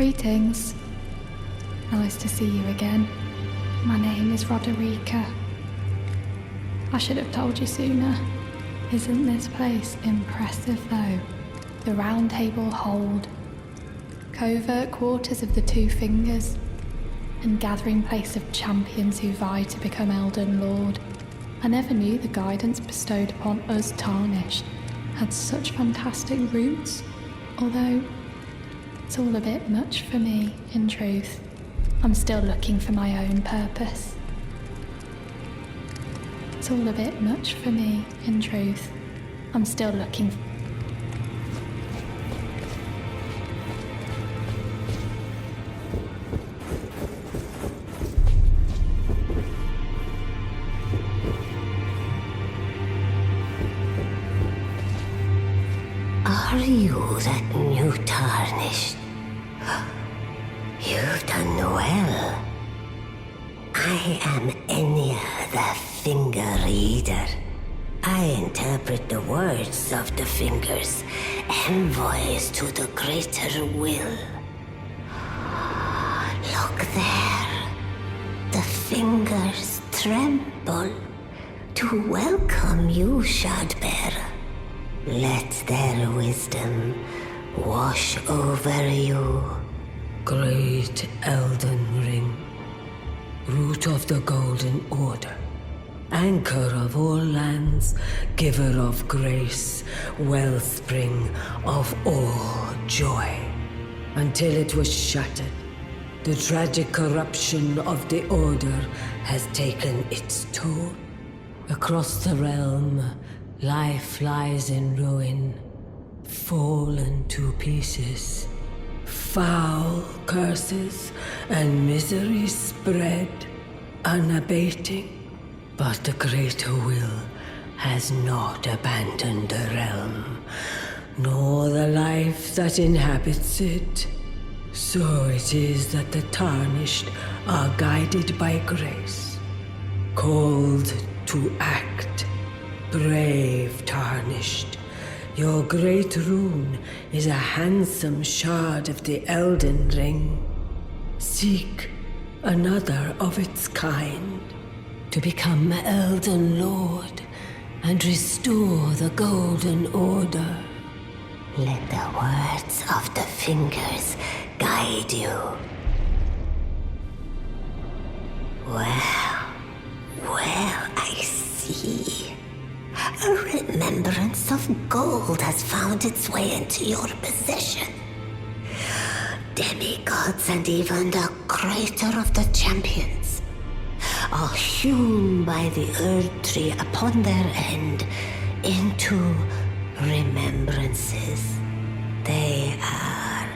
Greetings. Nice to see you again. My name is Roderica. I should have told you sooner. Isn't this place impressive though? The Round Table hold, covert quarters of the Two Fingers, and gathering place of champions who vie to become Elden Lord. I never knew the guidance bestowed upon us Tarnished had such fantastic roots, although it's all a bit much for me, in truth. I'm still looking for my own purpose. It's all a bit much for me, in truth. I'm still looking for... Are you that new Tarnished? You've done well. I am Enya the Finger Reader. I interpret the words of the fingers, envoys to the greater will. Look there. The fingers tremble to welcome you, Shardbearer. Let their wisdom wash over you. Great Elden Ring, root of the Golden Order, anchor of all lands, giver of grace, wellspring of all joy. Until it was shattered, the tragic corruption of the Order has taken its toll. Across the realm, life lies in ruin, fallen to pieces. Foul curses and misery spread, unabating. But the greater will has not abandoned the realm, nor the life that inhabits it. So it is that the Tarnished are guided by grace, called to act. Brave Tarnished, your great rune is a handsome shard of the Elden Ring. Seek another of its kind to become Elden Lord and restore the Golden Order. Let the words of the fingers guide you. Well, I see. A remembrance of gold has found its way into your possession. Demigods and even the greater of the champions are hewn by the Earth Tree upon their end into remembrances. They are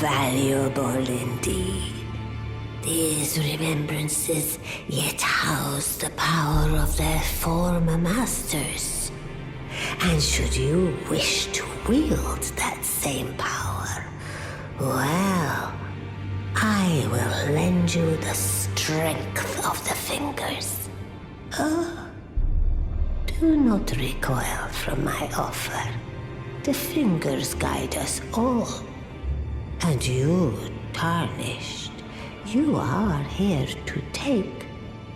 valuable indeed. These remembrances yet house the power of their former masters. And should you wish to wield that same power, well, I will lend you the strength of the fingers. Oh, do not recoil from my offer. The fingers guide us all. And you, Tarnished, you are here to take,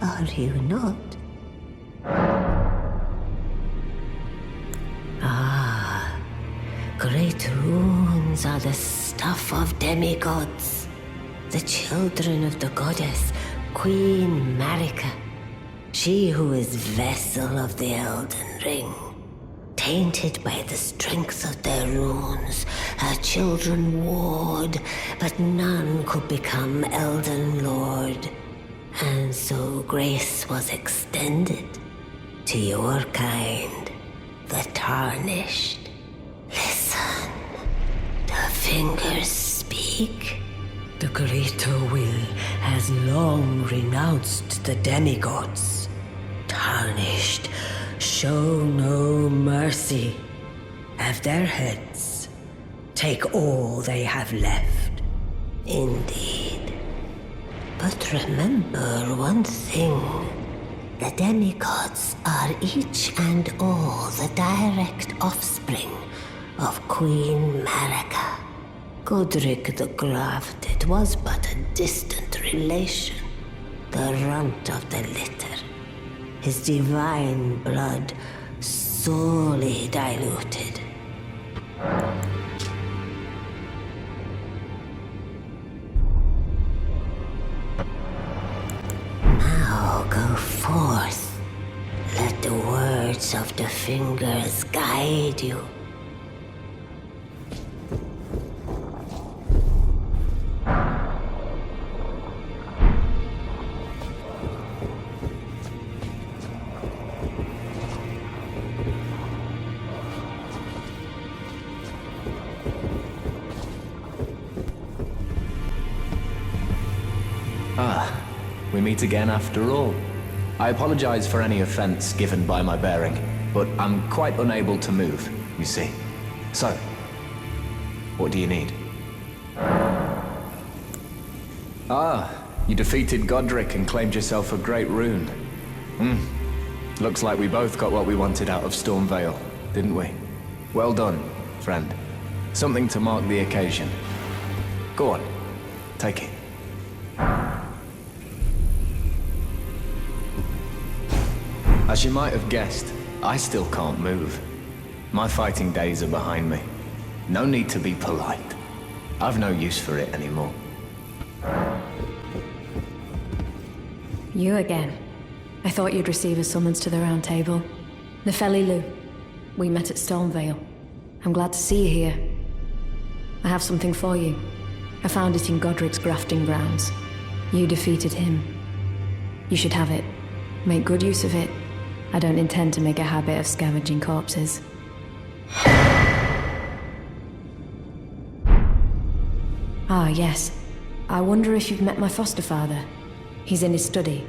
are you not? Ah, great runes are the stuff of demigods, the children of the goddess, Queen Marika, she who is vessel of the Elden Ring. Tainted by the strength of their runes, her children warred, but none could become Elden Lord. And so grace was extended to your kind, the Tarnished. Listen, the fingers speak. The greater will has long renounced the demigods. Tarnished, show no mercy. Have their heads. Take all they have left. Indeed. But remember one thing. The demigods are each and all the direct offspring of Queen Marika. Godric the Grafted was but a distant relation, the runt of the litter. His divine blood sorely diluted. Now go forth. Let the words of the fingers guide you. We meet again after all. I apologize for any offense given by my bearing, but I'm quite unable to move, you see. So, what do you need? Ah, you defeated Godric and claimed yourself a great rune. Looks like we both got what we wanted out of Stormvale, didn't we? Well done, friend. Something to mark the occasion. Go on, take it. As you might have guessed, I still can't move. My fighting days are behind me. No need to be polite. I've no use for it anymore. You again. I thought you'd receive a summons to the Round Table. Nefeli Lu. We met at Stormvale. I'm glad to see you here. I have something for you. I found it in Godric's grafting grounds. You defeated him. You should have it. Make good use of it. I don't intend to make a habit of scavenging corpses. Ah, yes. I wonder if you've met my foster father. He's in his study.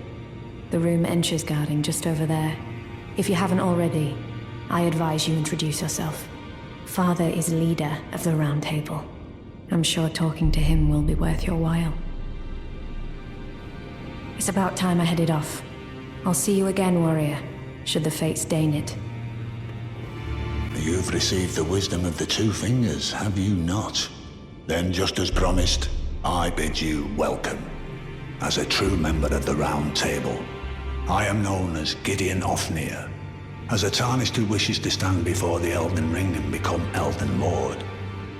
The room Encher's guarding just over there. If you haven't already, I advise you introduce yourself. Father is leader of the Round Table. I'm sure talking to him will be worth your while. It's about time I headed off. I'll see you again, warrior, should the fates deign it. You've received the wisdom of the two fingers, have you not? Then, just as promised, I bid you welcome. As a true member of the Round Table, I am known as Gideon Ofnir. As a Tarnished who wishes to stand before the Elden Ring and become Elden Lord,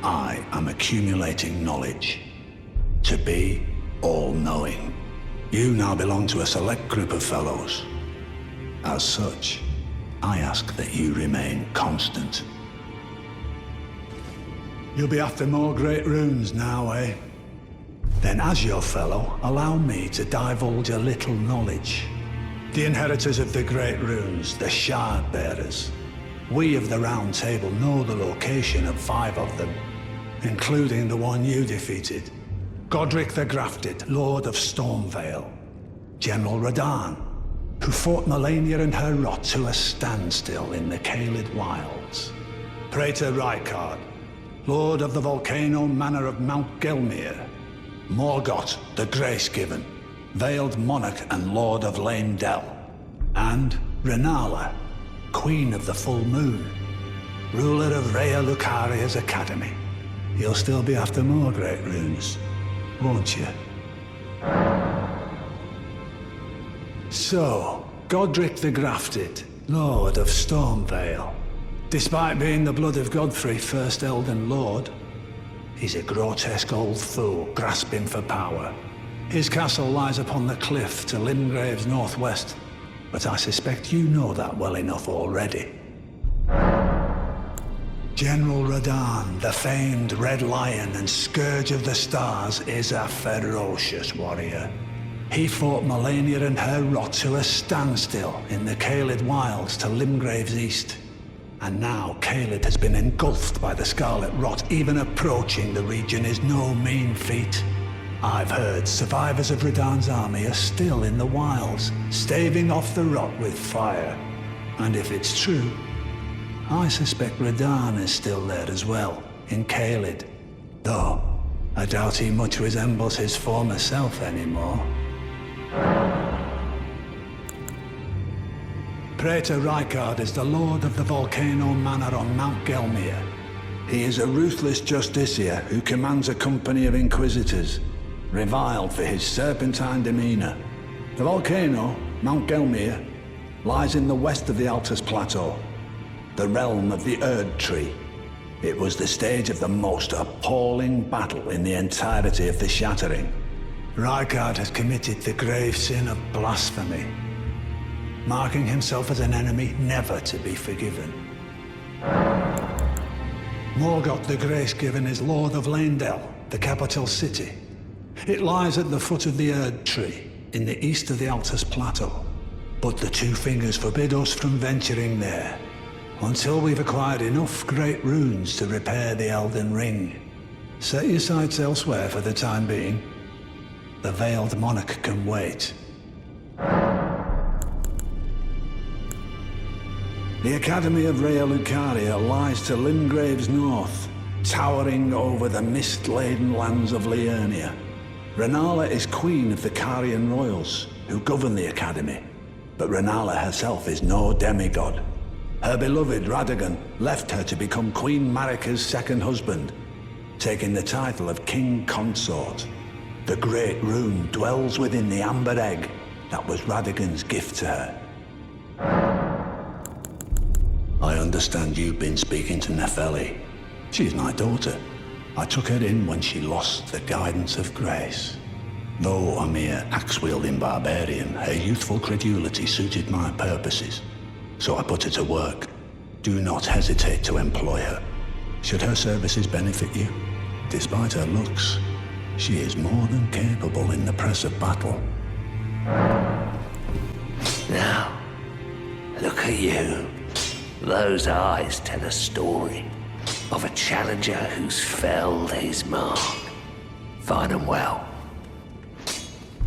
I am accumulating knowledge. To be all-knowing. You now belong to a select group of fellows. As such, I ask that you remain constant. You'll be after more great runes now, eh? Then as your fellow, allow me to divulge a little knowledge. The inheritors of the great runes, the Shard Bearers. We of the Round Table know the location of 5 of them, including the one you defeated. Godric the Grafted, Lord of Stormvale. General Radahn, who fought Melania and her rot to a standstill in the Caelid Wilds. Praetor Rykard, Lord of the Volcano Manor of Mount Gelmir. Morgoth the Grace-Given, Veiled Monarch and Lord of Lane Dell. And Renala, Queen of the Full Moon, ruler of Rhea Lucaria's Academy. You'll still be after more great runes, won't you? So, Godric the Grafted, Lord of Stormvale. Despite being the blood of Godfrey, first Elden Lord, he's a grotesque old fool grasping for power. His castle lies upon the cliff to Limgrave's northwest, but I suspect you know that well enough already. General Radahn, the famed Red Lion and Scourge of the Stars, is a ferocious warrior. He fought Melania and her rot to a standstill in the Caelid Wilds to Limgrave's east. And now Caelid has been engulfed by the Scarlet Rot. Even approaching the region is no mean feat. I've heard survivors of Radahn's army are still in the wilds, staving off the rot with fire. And if it's true, I suspect Radahn is still there as well, in Caelid. Though, I doubt he much resembles his former self anymore. Praetor Rykard is the Lord of the Volcano Manor on Mount Gelmir. He is a ruthless justiciar who commands a company of inquisitors, reviled for his serpentine demeanor. The volcano, Mount Gelmir, lies in the west of the Altus Plateau, the realm of the Erd Tree. It was the stage of the most appalling battle in the entirety of the Shattering. Rykard has committed the grave sin of blasphemy, marking himself as an enemy never to be forgiven. Morgoth the Grace-Given is Lord of Leyndell, the capital city. It lies at the foot of the Erd Tree, in the east of the Altus Plateau. But the Two Fingers forbid us from venturing there, until we've acquired enough great runes to repair the Elden Ring. Set your sights elsewhere for the time being. The Veiled Monarch can wait. The Academy of Rhea Lucaria lies to Limgrave's north, towering over the mist-laden lands of Liurnia. Renala is queen of the Carian royals, who govern the Academy. But Renala herself is no demigod. Her beloved Radagon left her to become Queen Marika's second husband, taking the title of King Consort. The Great Rune dwells within the Amber Egg that was Radagon's gift to her. I understand you've been speaking to Nefeli. She's my daughter. I took her in when she lost the guidance of grace. Though a mere axe-wielding barbarian, her youthful credulity suited my purposes. So I put her to work. Do not hesitate to employ her. Should her services benefit you, despite her looks, she is more than capable in the press of battle. Now, look at you. Those eyes tell a story of a challenger who's felled his mark. Fine and well.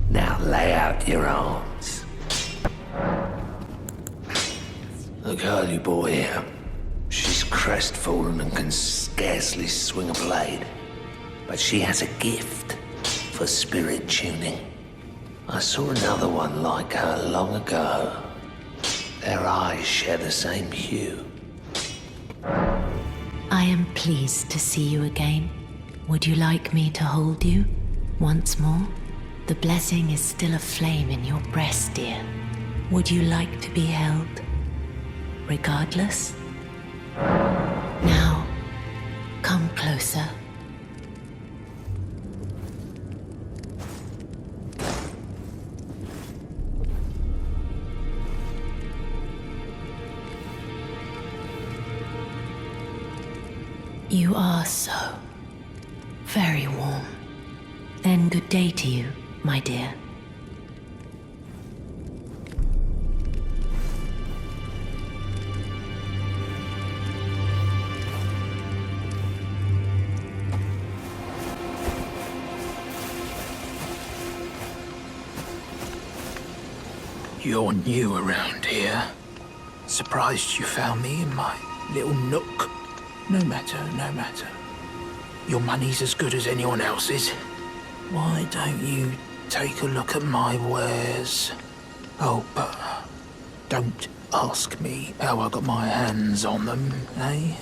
Now lay out your arms. The girl you brought here, she's crestfallen and can scarcely swing a blade. But she has a gift for spirit tuning. I saw another one like her long ago. Their eyes share the same hue. I am pleased to see you again. Would you like me to hold you once more? The blessing is still aflame in your breast, dear. Would you like to be held? Regardless? Now, come closer. You are so very warm. Then good day to you, my dear. You're new around here. Surprised you found me in my little nook. No matter, no matter. Your money's as good as anyone else's. Why don't you take a look at my wares? Oh, but don't ask me how I got my hands on them, eh?